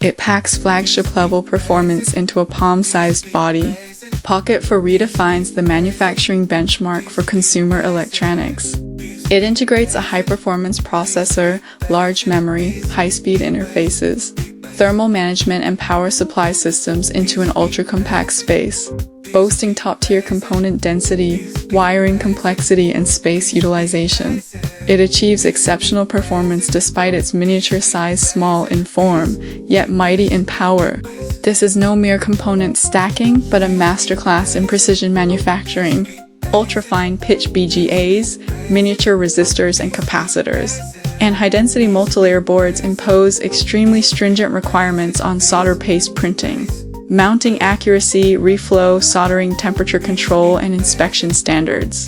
It packs flagship-level performance into a palm-sized body. Pocket 4 redefines the manufacturing benchmark for consumer electronics. It integrates a high-performance processor, large memory, high-speed interfaces, thermal management and power supply systems into an ultra-compact space, boasting top-tier component density, wiring complexity, and space utilization. It achieves exceptional performance despite its miniature size, small in form, yet mighty in power. This is no mere component stacking, but a masterclass in precision manufacturing. Ultra-fine pitch BGAs, miniature resistors and capacitors, and high-density multilayer boards impose extremely stringent requirements on solder paste printing, mounting accuracy, reflow, soldering, temperature control, and inspection standards.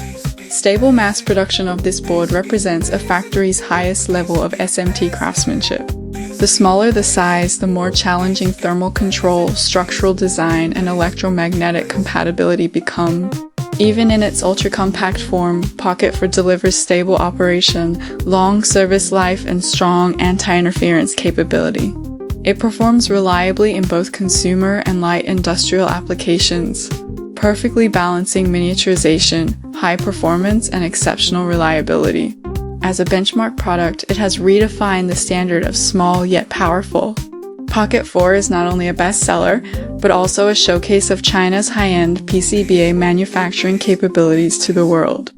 Stable mass production of this board represents a factory's highest level of SMT craftsmanship. The smaller the size, the more challenging thermal control, structural design, and electromagnetic compatibility become. Even in its ultra-compact form, Pocket 4 delivers stable operation, long service life, and strong anti-interference capability. It performs reliably in both consumer and light industrial applications, perfectly balancing miniaturization, high performance, and exceptional reliability. As a benchmark product, it has redefined the standard of small yet powerful. Pocket 4 is not only a bestseller, but also a showcase of China's high-end PCBA manufacturing capabilities to the world.